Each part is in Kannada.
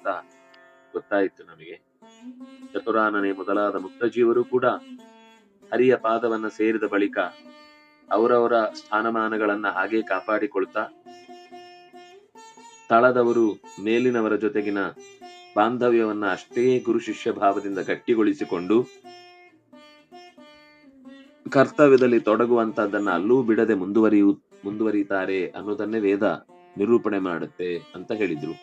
ಅಂತ ಗೊತ್ತಾಯಿತು ನಮಗೆ. ಚತುರಾನನೆ ಮೊದಲಾದ ಮುಕ್ತಜೀವರು ಕೂಡ ಹರಿಯ ಪಾದವನ್ನ ಸೇರಿದ ಬಳಿಕ ಅವರವರ ಸ್ಥಾನಮಾನಗಳನ್ನ ಹಾಗೆ ಕಾಪಾಡಿಕೊಳ್ತಾ ತಳದವರು ಮೇಲಿನವರ ಜೊತೆಗಿನ ಬಾಂಧವ್ಯವನ್ನ ಅಷ್ಟೇ ಗುರು ಶಿಷ್ಯ ಭಾವದಿಂದ ಗಟ್ಟಿಗೊಳಿಸಿಕೊಂಡು ಕರ್ತವ್ಯದಲ್ಲಿ ತೊಡಗುವಂತಹದ್ದನ್ನ ಅಲ್ಲೂ ಬಿಡದೆ ಮುಂದುವರಿಯುತ್ತಾರೆ ಅನ್ನೋದನ್ನೇ ವೇದ ನಿರೂಪಣೆ ಮಾಡುತ್ತೆ ಅಂತ ಹೇಳಿದ್ರು.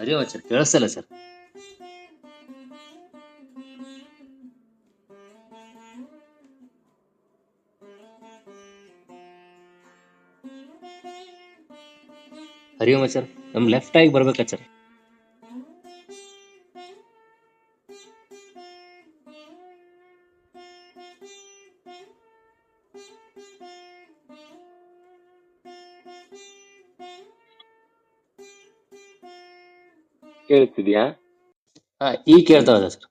ಅದೇ ಸರ್ ಕೇಳಿಸ್ತಲ್ಲ ಸರ್. ಹರಿ ಓಂ ಸರ್. ನಮ್ ಲೆಫ್ಟ್ ಆಗಿ ಬರ್ಬೇಕ ಸರ್. ಕೇಳಿಸ್ತಿದ್ಯಾ? ಈಗ ಕೇಳ್ತಾ ಇದೆ ಸರ್.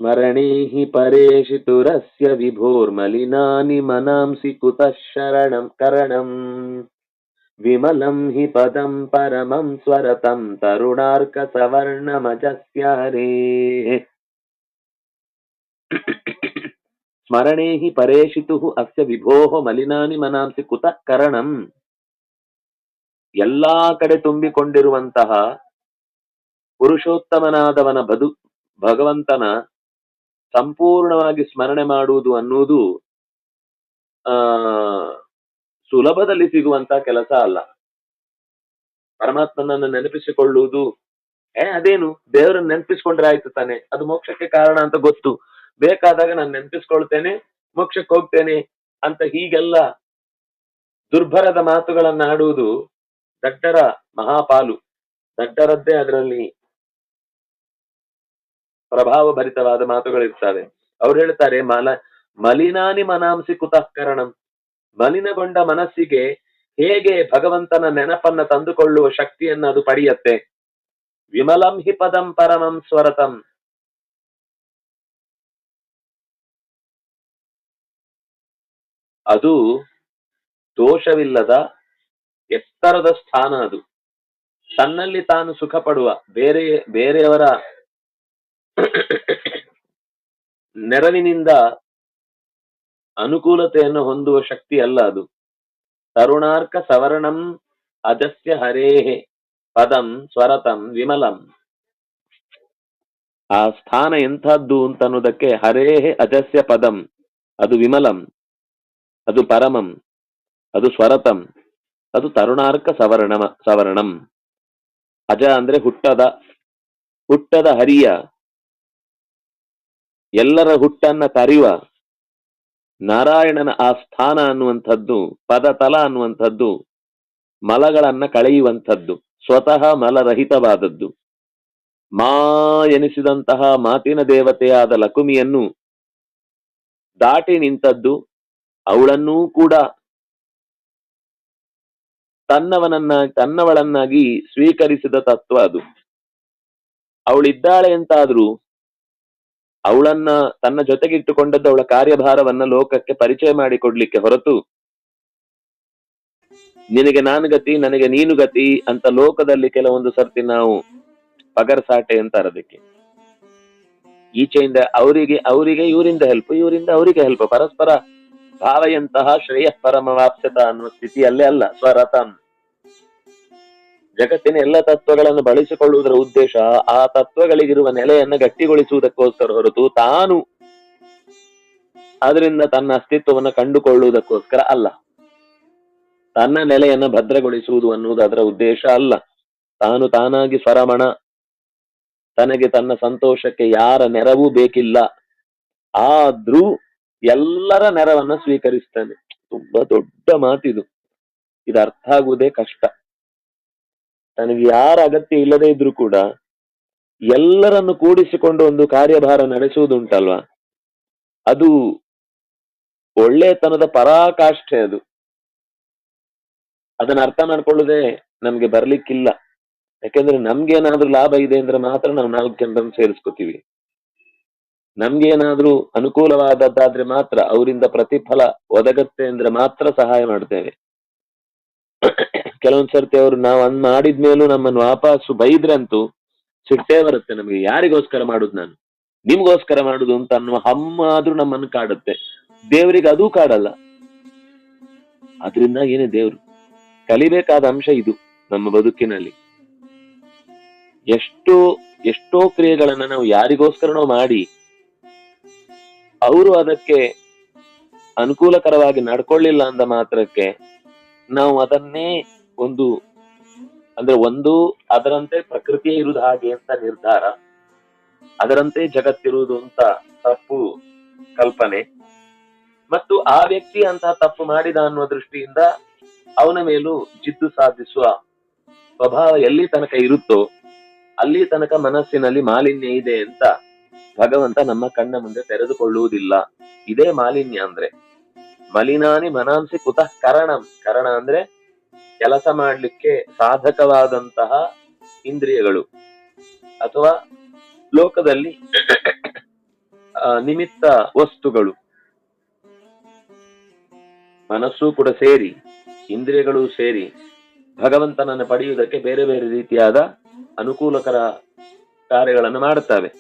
ಸ್ಮರಣೇಃ ಪರೇಶಿತುರಸ್ಯ ವಿಭೋರ್ಮಲಿನಾನಿ ಮನಾಂಸಿ ಕುತಃ ಶರಣಂ ಕರಣಂ ವಿಮಲಂ ಹಿ ಪದಂ ಪರಮಂ ಸ್ವರತಂ ತರುಣಾರ್ಕ ಸವರ್ಣಮಜಸ್ಯ ಹರೇಃ. ಸ್ಮರಣೇಃ ಪರೇಶಿತುಃ ಅಸ್ಯ ವಿಭೋಃ ಮಲಿನಾನಿ ಮನಾಂಸಿ ಕುತಃ ಕರಣಂ. ಎಲ್ಲಾ ಕಡೆ ತುಂಬಿಕೊಂಡಿರುವಂತಹ ಪುರುಷೋತ್ತಮನಾದವನ ಭಗವಂತನ ಸಂಪೂರ್ಣವಾಗಿ ಸ್ಮರಣೆ ಮಾಡುವುದು ಅನ್ನುವುದು ಸುಲಭದಲ್ಲಿ ಸಿಗುವಂತಹ ಕೆಲಸ ಅಲ್ಲ. ಪರಮಾತ್ಮನನ್ನು ನೆನಪಿಸಿಕೊಳ್ಳುವುದು ಅದೇನು, ದೇವರನ್ನ ನೆನಪಿಸ್ಕೊಂಡ್ರೆ ಆಯ್ತು ತಾನೆ, ಅದು ಮೋಕ್ಷಕ್ಕೆ ಕಾರಣ ಅಂತ ಗೊತ್ತು, ಬೇಕಾದಾಗ ನಾನು ನೆನಪಿಸ್ಕೊಳ್ತೇನೆ ಮೋಕ್ಷಕ್ಕೆ ಹೋಗ್ತೇನೆ ಅಂತ ಹೀಗೆಲ್ಲ ದುರ್ಭರದ ಮಾತುಗಳನ್ನ ಆಡುವುದು ದಡ್ಡರ ಮಹಾಪಾಲು. ದಡ್ಡರದ್ದೇ ಅದರಲ್ಲಿ ಪ್ರಭಾವ ಭರಿತವಾದ ಮಾತುಗಳಿರ್ತವೆ. ಅವ್ರು ಹೇಳ್ತಾರೆ ಮಲಿನಾನಿ ಮನಾಂಸಿ ಕುತಃ ಕರಣಂ. ಮಲಿನಗೊಂಡ ಮನಸ್ಸಿಗೆ ಹೇಗೆ ಭಗವಂತನ ನೆನಪನ್ನ ತಂದುಕೊಳ್ಳುವ ಶಕ್ತಿಯನ್ನ ಅದು ಪಡೆಯತ್ತೆ. ವಿಮಲಂ ಹಿ ಪದಂ ಪರಮಂ ಸ್ವರತಂ. ಅದು ದೋಷವಿಲ್ಲದ ಎತ್ತರದ ಸ್ಥಾನ. ಅದು ತನ್ನಲ್ಲಿ ತಾನು ಸುಖ ಪಡುವ, ಬೇರೆಯವರ ನೆರವಿನಿಂದ ಅನುಕೂಲತೆಯನ್ನು ಹೊಂದುವ ಶಕ್ತಿ ಅಲ್ಲ ಅದು. ತರುಣಾರ್ಕ ಸವರ್ಣಂ ಅಜಸ್ಯ ಹರೇಹೆ ಪದಂ ಸ್ವರತಂ ವಿಮಲಂ. ಆ ಸ್ಥಾನ ಎಂಥದ್ದು ಅಂತನ್ನೋದಕ್ಕೆ ಹರೇಹೆ ಅಜಸ್ಯ ಪದಂ, ಅದು ವಿಮಲಂ, ಅದು ಪರಮಂ, ಅದು ಸ್ವರತಂ, ಅದು ತರುಣಾರ್ಕ ಸವರ್ಣಂ. ಅಜ ಅಂದ್ರೆ ಹುಟ್ಟದ ಹರಿಯ, ಎಲ್ಲರ ಹುಟ್ಟನ್ನ ತರಿವ ನಾರಾಯಣನ ಆ ಸ್ಥಾನ ಅನ್ನುವಂಥದ್ದು, ಪದತಲ ಅನ್ನುವಂಥದ್ದು ಮಲಗಳನ್ನ ಕಳೆಯುವಂಥದ್ದು, ಸ್ವತಃ ಮಲರಹಿತವಾದದ್ದು. ಮಾ ಎನಿಸಿದಂತಹ ಮಾತಿನ ದೇವತೆಯಾದ ಲಕುಮಿಯನ್ನು ದಾಟಿ ನಿಂತದ್ದು, ಅವಳನ್ನೂ ಕೂಡ ತನ್ನವಳನ್ನಾಗಿ ಸ್ವೀಕರಿಸಿದ ತತ್ವ ಅದು. ಅವಳಿದ್ದಾಳೆ ಅಂತಾದ್ರೂ ಅವಳನ್ನ ತನ್ನ ಜೊತೆಗಿಟ್ಟುಕೊಂಡದ್ದು ಅವಳ ಕಾರ್ಯಭಾರವನ್ನ ಲೋಕಕ್ಕೆ ಪರಿಚಯ ಮಾಡಿಕೊಡ್ಲಿಕ್ಕೆ ಹೊರತು ನಿನಗೆ ನಾನು ಗತಿ ನನಗೆ ನೀನು ಗತಿ ಅಂತ ಲೋಕದಲ್ಲಿ ಕೆಲವೊಂದು ಸರ್ತಿ ನಾವು ಪಗರ್ಸಾಟೆ ಅಂತಾರದಕ್ಕೆ. ಈಚೆಯಿಂದ ಅವರಿಗೆ ಇವರಿಂದ ಹೆಲ್ಪ್, ಇವರಿಂದ ಅವರಿಗೆ ಹೆಲ್ಪ್, ಪರಸ್ಪರ ಭಾವಯಂತಹ ಶ್ರೇಯ ಪರಮವಾಪ್ಸ್ಯತ ಅನ್ನುವ ಸ್ಥಿತಿಯಲ್ಲೇ ಅಲ್ಲ ಸ್ವರತಂ. ಜಗತ್ತಿನ ಎಲ್ಲ ತತ್ವಗಳನ್ನು ಬಳಸಿಕೊಳ್ಳುವುದರ ಉದ್ದೇಶ ಆ ತತ್ವಗಳಿಗಿರುವ ನೆಲೆಯನ್ನ ಗಟ್ಟಿಗೊಳಿಸುವುದಕ್ಕೋಸ್ಕರ ಹೊರತು ತಾನು ಅದರಿಂದ ತನ್ನ ಅಸ್ತಿತ್ವವನ್ನು ಕಂಡುಕೊಳ್ಳುವುದಕ್ಕೋಸ್ಕರ ಅಲ್ಲ. ತನ್ನ ನೆಲೆಯನ್ನ ಭದ್ರಗೊಳಿಸುವುದು ಅನ್ನುವುದು ಅದರ ಉದ್ದೇಶ ಅಲ್ಲ. ತಾನಾಗಿ ಸ್ವರಮಣ, ತನಗೆ ತನ್ನ ಸಂತೋಷಕ್ಕೆ ಯಾರ ನೆರವೂ ಬೇಕಿಲ್ಲ. ಆದ್ರೂ ಎಲ್ಲರ ನೆರವನ್ನ ಸ್ವೀಕರಿಸ್ತಾನೆ. ತುಂಬಾ ದೊಡ್ಡ ಮಾತಿದು. ಇದು ಅರ್ಥ ಆಗುವುದೇ ಕಷ್ಟ. ತನಗೆ ಯಾರ ಅಗತ್ಯ ಇಲ್ಲದೆ ಇದ್ರೂ ಕೂಡ ಎಲ್ಲರನ್ನು ಕೂಡಿಸಿಕೊಂಡು ಒಂದು ಕಾರ್ಯಭಾರ ನಡೆಸುವುದುಂಟಲ್ವಾ, ಅದು ಒಳ್ಳೆತನದ ಪರಾಕಾಷ್ಠೆ. ಅದನ್ನ ಅರ್ಥ ಮಾಡ್ಕೊಳ್ಳೋದೇ ನಮ್ಗೆ ಬರ್ಲಿಕ್ಕಿಲ್ಲ. ಯಾಕೆಂದ್ರೆ ನಮ್ಗೇನಾದ್ರೂ ಲಾಭ ಇದೆ ಅಂದ್ರೆ ಮಾತ್ರ ನಾವು 4 ಜನರನ್ನು ಸೇರಿಸ್ಕೋತೀವಿ. ನಮ್ಗೇನಾದ್ರೂ ಅನುಕೂಲವಾದದ್ದಾದ್ರೆ ಮಾತ್ರ, ಅವರಿಂದ ಪ್ರತಿಫಲ ಒದಗತ್ತೆ ಅಂದ್ರೆ ಮಾತ್ರ ಸಹಾಯ ಮಾಡ್ತೇವೆ. ಕೆಲವೊಂದ್ ಸರ್ತಿ ಅವರು ನಾವು ಮಾಡಿದ್ಮೇಲೂ ನಮ್ಮನ್ನು ವಾಪಸ್ಸು ಬೈದ್ರಂತೂ ಸಿಟ್ಟೇ ಬರುತ್ತೆ ನಮಗೆ. ಯಾರಿಗೋಸ್ಕರ ಮಾಡುದು ನಾನು, ನಿಮ್ಗೋಸ್ಕರ ಮಾಡುದು ಅಂತ ಅನ್ನುವ ಹಮ್ಮ ಆದ್ರೂ ನಮ್ಮನ್ನು ಕಾಡುತ್ತೆ. ದೇವರಿಗೆ ಅದೂ ಕಾಡಲ್ಲ. ಅದರಿಂದ ಏನೇ ದೇವ್ರು ಕಲಿಬೇಕಾದ ಅಂಶ ಇದು ನಮ್ಮ ಬದುಕಿನಲ್ಲಿ. ಎಷ್ಟೋ ಕ್ರಿಯೆಗಳನ್ನ ನಾವು ಯಾರಿಗೋಸ್ಕರನೋ ಮಾಡಿ ಅವರು ಅದಕ್ಕೆ ಅನುಕೂಲಕರವಾಗಿ ನಡ್ಕೊಳ್ಳಿಲ್ಲ ಅಂದ ಮಾತ್ರಕ್ಕೆ ನಾವು ಅದನ್ನೇ ಒಂದು ಅದರಂತೆ ಪ್ರಕೃತಿಯೇ ಇರುವುದು ಹಾಗೆ ಅಂತ ನಿರ್ಧಾರ, ಅದರಂತೆ ಜಗತ್ತಿರುವುದು ಅಂತ ತಪ್ಪು ಕಲ್ಪನೆ, ಮತ್ತು ಆ ವ್ಯಕ್ತಿ ಅಂತ ತಪ್ಪು ಮಾಡಿದ ಅನ್ನುವ ದೃಷ್ಟಿಯಿಂದ ಅವನ ಮೇಲೂ ಜಿದ್ದು ಸಾಧಿಸುವ ಸ್ವಭಾವ ಎಲ್ಲಿ ತನಕ ಇರುತ್ತೋ ಅಲ್ಲಿ ತನಕ ಮನಸ್ಸಿನಲ್ಲಿ ಮಾಲಿನ್ಯ ಇದೆ ಅಂತ ಭಗವಂತ ನಮ್ಮ ಕಣ್ಣ ಮುಂದೆ ತೆರೆದುಕೊಳ್ಳುವುದಿಲ್ಲ. ಇದೇ ಮಾಲಿನ್ಯ ಅಂದ್ರೆ. ಮಲಿನಾನಿ ಮನಾಂಸಿ ಕುತಃ ಕರಣಂ. ಕರಣ ಅಂದ್ರೆ ಕೆಲಸ ಮಾಡ್ಲಿಕ್ಕೆ ಸಾಧಕವಾದಂತಹ ಇಂದ್ರಿಯಗಳು, ಅಥವಾ ಲೋಕದಲ್ಲಿ ನಿಮಿತ್ತ ವಸ್ತುಗಳು. ಮನಸ್ಸು ಕೂಡ ಸೇರಿ, ಇಂದ್ರಿಯಗಳು ಸೇರಿ ಭಗವಂತನನ್ನು ಪಡೆಯುವುದಕ್ಕೆ ಬೇರೆ ಬೇರೆ ರೀತಿಯಾದ ಅನುಕೂಲಕರ ಕಾರ್ಯಗಳನ್ನು ಮಾಡುತ್ತವೆ.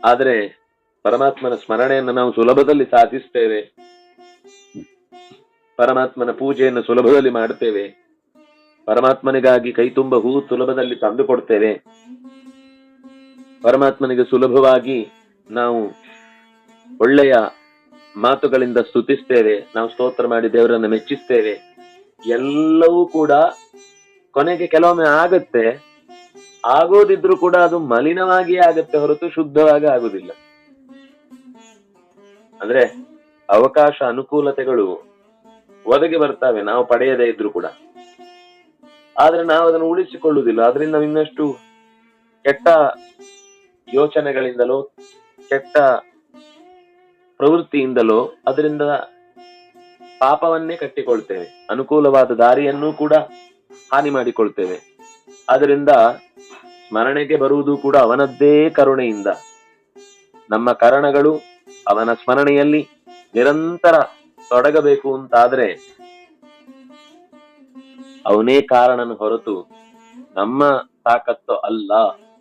ಆದರೆ ಪರಮಾತ್ಮನ ಸ್ಮರಣೆಯನ್ನು ನಾವು ಸುಲಭದಲ್ಲಿ ಸಾಧಿಸ್ತೇವೆ, ಪರಮಾತ್ಮನ ಪೂಜೆಯನ್ನು ಸುಲಭದಲ್ಲಿ ಮಾಡುತ್ತೇವೆ, ಪರಮಾತ್ಮನಿಗಾಗಿ ಕೈ ತುಂಬ ಹೂ ಸುಲಭದಲ್ಲಿ ತಂದು ಕೊಡ್ತೇವೆ, ಪರಮಾತ್ಮನಿಗೆ ಸುಲಭವಾಗಿ ನಾವು ಒಳ್ಳೆಯ ಮಾತುಗಳಿಂದ ಸ್ತುತಿಸ್ತೇವೆ, ನಾವು ಸ್ತೋತ್ರ ಮಾಡಿ ದೇವರನ್ನು ಮೆಚ್ಚಿಸ್ತೇವೆ. ಎಲ್ಲವೂ ಕೂಡ ಕೊನೆಗೆ ಕೆಲವೊಮ್ಮೆ ಆಗತ್ತೆ, ಆಗೋದಿದ್ರು ಕೂಡ ಅದು ಮಲಿನವಾಗಿಯೇ ಆಗತ್ತೆ ಹೊರತು ಶುದ್ಧವಾಗಿ ಆಗುದಿಲ್ಲ. ಅಂದ್ರೆ ಅವಕಾಶ ಅನುಕೂಲತೆಗಳು ಒದಗಿ ಬರ್ತವೆ ನಾವು ಪಡೆಯದೇ ಇದ್ರು ಕೂಡ, ಆದ್ರೆ ನಾವು ಅದನ್ನು ಉಳಿಸಿಕೊಳ್ಳುವುದಿಲ್ಲ. ಅದರಿಂದ ಇನ್ನಷ್ಟು ಕೆಟ್ಟ ಯೋಚನೆಗಳಿಂದಲೋ ಕೆಟ್ಟ ಪ್ರವೃತ್ತಿಯಿಂದಲೋ ಅದರಿಂದ ಪಾಪವನ್ನೇ ಕಟ್ಟಿಕೊಳ್ತೇವೆ, ಅನುಕೂಲವಾದ ದಾರಿಯನ್ನೂ ಕೂಡ ಹಾನಿ ಮಾಡಿಕೊಳ್ತೇವೆ. ಆದ್ರಿಂದ ಸ್ಮರಣೆಗೆ ಬರುವುದು ಕೂಡ ಅವನದ್ದೇ ಕರುಣೆಯಿಂದ. ನಮ್ಮ ಕರಣಗಳು ಅವನ ಸ್ಮರಣೆಯಲ್ಲಿ ನಿರಂತರ ತೊಡಗಬೇಕು ಅಂತಾದ್ರೆ ಅವನೇ ಕಾರಣನ ಹೊರತು ನಮ್ಮ ತಾಕತ್ತು ಅಲ್ಲ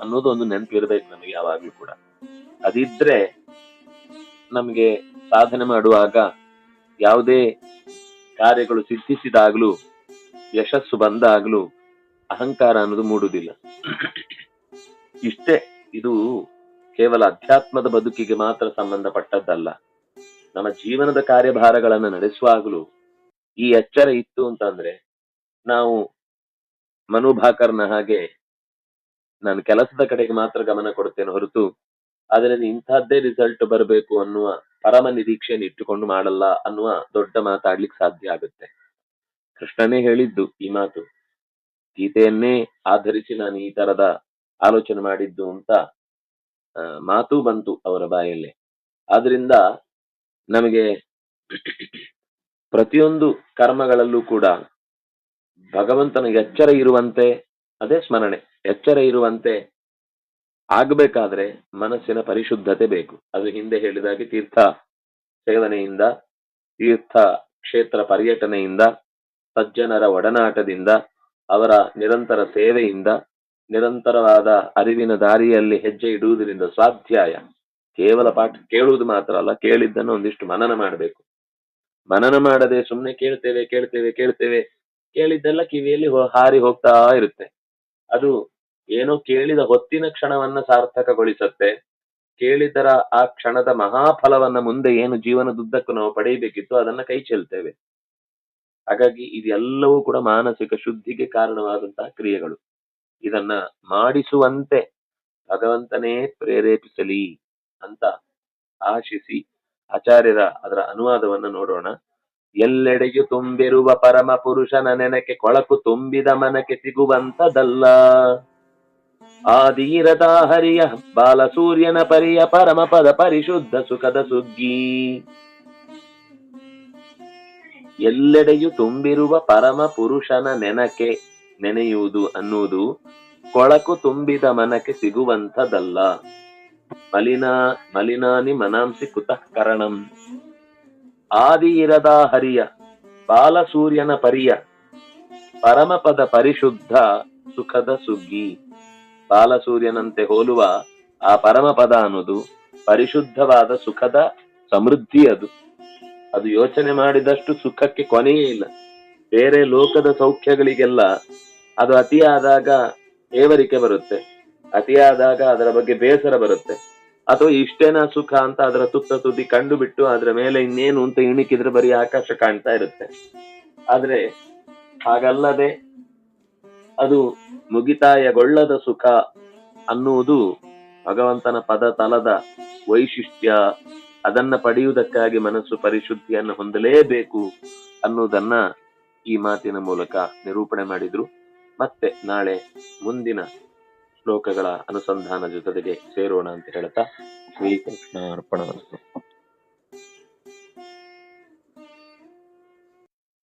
ಅನ್ನೋದು ಒಂದು ನೆನಪಿರ್ಬೇಕು ನಮಗೆ ಯಾವಾಗ್ಲೂ ಕೂಡ. ಅದಿದ್ರೆ ನಮ್ಗೆ ಸಾಧನೆ ಮಾಡುವಾಗ ಯಾವುದೇ ಕಾರ್ಯಗಳು ಸಿದ್ಧಿಸಿದಾಗ್ಲೂ ಯಶಸ್ಸು ಬಂದಾಗ್ಲೂ ಅಹಂಕಾರ ಅನ್ನೋದು ಮೂಡುವುದಿಲ್ಲ. ಇಷ್ಟೇ, ಇದು ಕೇವಲ ಅಧ್ಯಾತ್ಮದ ಬದುಕಿಗೆ ಮಾತ್ರ ಸಂಬಂಧಪಟ್ಟದ್ದಲ್ಲ. ನಮ್ಮ ಜೀವನದ ಕಾರ್ಯಭಾರಗಳನ್ನು ನಡೆಸುವಾಗಲೂ ಈ ಎಚ್ಚರ ಇತ್ತು ಅಂತಂದ್ರೆ ನಾವು ಮನುಭಾಕರ್ನ ಹಾಗೆ ನಾನು ಕೆಲಸದ ಕಡೆಗೆ ಮಾತ್ರ ಗಮನ ಕೊಡ್ತೇನೆ ಹೊರತು ಅದರಿಂದ ಇಂಥದ್ದೇ ರಿಸಲ್ಟ್ ಬರಬೇಕು ಅನ್ನುವ ಪರಮ ನಿರೀಕ್ಷೆಯನ್ನು ಇಟ್ಟುಕೊಂಡು ಮಾಡಲ್ಲ ಅನ್ನುವ ದೊಡ್ಡ ಮಾತಾಡ್ಲಿಕ್ಕೆ ಸಾಧ್ಯ ಆಗುತ್ತೆ. ಕೃಷ್ಣನೇ ಹೇಳಿದ್ದು ಈ ಮಾತು, ಗೀತೆಯನ್ನೇ ಆಧರಿಸಿ ನಾನು ಈ ತರದ ಆಲೋಚನೆ ಮಾಡಿದ್ದು ಅಂತ ಮಾತು ಬಂತು ಅವರ ಬಾಯಲ್ಲಿ. ಆದ್ರಿಂದ ನಮಗೆ ಪ್ರತಿಯೊಂದು ಕರ್ಮಗಳಲ್ಲೂ ಕೂಡ ಭಗವಂತನ ಎಚ್ಚರ ಇರುವಂತೆ, ಅದೇ ಸ್ಮರಣೆ, ಎಚ್ಚರ ಇರುವಂತೆ ಆಗ್ಬೇಕಾದ್ರೆ ಮನಸ್ಸಿನ ಪರಿಶುದ್ಧತೆ ಬೇಕು. ಅದು ಹಿಂದೆ ಹೇಳಿದಾಗೆ ತೀರ್ಥ ಸೇವನೆಯಿಂದ, ತೀರ್ಥ ಕ್ಷೇತ್ರ ಪರ್ಯಟನೆಯಿಂದ, ಸಜ್ಜನರ ಒಡನಾಟದಿಂದ, ಅವರ ನಿರಂತರ ಸೇವೆಯಿಂದ, ನಿರಂತರವಾದ ಅರಿವಿನ ದಾರಿಯಲ್ಲಿ ಹೆಜ್ಜೆ ಇಡುವುದರಿಂದ ಸ್ವಾಧ್ಯಾಯ, ಕೇವಲ ಪಾಠ ಕೇಳುವುದು ಮಾತ್ರ ಅಲ್ಲ, ಕೇಳಿದ್ದನ್ನು ಒಂದಿಷ್ಟು ಮನನ ಮಾಡಬೇಕು. ಮನನ ಮಾಡದೆ ಸುಮ್ಮನೆ ಕೇಳ್ತೇವೆ ಕೇಳ್ತೇವೆ ಕೇಳ್ತೇವೆ, ಕೇಳಿದ್ದೆಲ್ಲ ಕಿವಿಯಲ್ಲಿ ಹಾರಿ ಹೋಗ್ತಾ ಇರುತ್ತೆ. ಅದು ಏನೋ ಕೇಳಿದ ಹೊತ್ತಿನ ಕ್ಷಣವನ್ನ ಸಾರ್ಥಕಗೊಳಿಸತ್ತೆ, ಕೇಳಿದರ ಆ ಕ್ಷಣದ ಮಹಾಫಲವನ್ನ ಮುಂದೆ ಏನು ಜೀವನದುದ್ದಕ್ಕೂ ನಾವು ಪಡೆಯಬೇಕಿತ್ತು ಅದನ್ನ ಕೈ ಚೆಲ್ತೇವೆ. ಹಾಗಾಗಿ ಇದೆಲ್ಲವೂ ಕೂಡ ಮಾನಸಿಕ ಶುದ್ಧಿಗೆ ಕಾರಣವಾದಂತಹ ಕ್ರಿಯೆಗಳು. ಇದನ್ನ ಮಾಡಿಸುವಂತೆ ಭಗವಂತನೇ ಪ್ರೇರೇಪಿಸಲಿ ಅಂತ ಆಶಿಸಿ ಆಚಾರ್ಯರ ಅದರ ಅನುವಾದವನ್ನ ನೋಡೋಣ. ಎಲ್ಲೆಡೆಯು ತುಂಬಿರುವ ಪರಮ ಪುರುಷನ ನೆನಕೆ ಕೊಳಕು ತುಂಬಿದ ಮನಕ್ಕೆ ಸಿಗುವಂತದಲ್ಲ. ಆದಿರದ ಹರಿಯ ಬಾಲಸೂರ್ಯನ ಪರಿಯ ಪರಮ ಪದ ಪರಿಶುದ್ಧ ಸುಖದ ಸುಗ್ಗಿ. ಎಲ್ಲೆಡೆಯು ತುಂಬಿರುವ ಪರಮ ಪುರುಷನ ನೆನಕೆ ನೆನೆಯುವುದು ಅನ್ನುವುದು ಕೊಳಕು ತುಂಬಿದ ಮನಕ್ಕೆ ಸಿಗುವಂಥದ್ದಲ್ಲ. ಮಲಿನಾನಿ ಮನಾಂಸಿ ಕುತಃ ಕರಣಂ. ಆದಿ ಇರದ ಹರಿಯ ಬಾಲಸೂರ್ಯನ ಪರಿಯ ಪರಮಪದ ಪರಿಶುದ್ಧ ಸುಖದ ಸುಗ್ಗಿ. ಬಾಲಸೂರ್ಯನಂತೆ ಹೋಲುವ ಆ ಪರಮಪದ ಅನ್ನೋದು ಪರಿಶುದ್ಧವಾದ ಸುಖದ ಸಮೃದ್ಧಿ. ಅದು ಯೋಚನೆ ಮಾಡಿದಷ್ಟು ಸುಖಕ್ಕೆ ಕೊನೆಯೇ ಇಲ್ಲ. ಬೇರೆ ಲೋಕದ ಸೌಖ್ಯಗಳಿಗೆಲ್ಲ ಅದು ಅತಿಯಾದಾಗ ಏವರಿಕೆ ಬರುತ್ತೆ, ಅತಿಯಾದಾಗ ಅದರ ಬಗ್ಗೆ ಬೇಸರ ಬರುತ್ತೆ, ಅಥವಾ ಇಷ್ಟೇನಾ ಸುಖ ಅಂತ ಅದರ ತುತ್ತ ತುದಿ ಕಂಡು ಬಿಟ್ಟು ಅದರ ಮೇಲೆ ಇನ್ನೇನು ಅಂತ ಇಣಿಕಿದ್ರೆ ಬರೀ ಆಕಾಶ ಕಾಣ್ತಾ ಇರುತ್ತೆ. ಆದ್ರೆ ಹಾಗಲ್ಲದೆ ಅದು ಮುಗಿತಾಯಗೊಳ್ಳದ ಸುಖ ಅನ್ನುವುದು ಭಗವಂತನ ಪದ ತಲದ ವೈಶಿಷ್ಟ್ಯ. ಅದನ್ನ ಪಡೆಯುವುದಕ್ಕಾಗಿ ಮನಸ್ಸು ಪರಿಶುದ್ಧಿಯನ್ನು ಹೊಂದಲೇಬೇಕು ಅನ್ನುವುದನ್ನ ಈ ಮಾತಿನ ಮೂಲಕ ನಿರೂಪಣೆ ಮಾಡಿದ್ರು. ಮತ್ತೆ ನಾಳೆ ಮುಂದಿನ ಶ್ಲೋಕಗಳ ಅನುಸಂಧಾನ ಜೊತೆಗೆ ಸೇರೋಣ ಅಂತ ಹೇಳ್ತಾ ಶ್ರೀಕೃಷ್ಣ ಅರ್ಪಣ.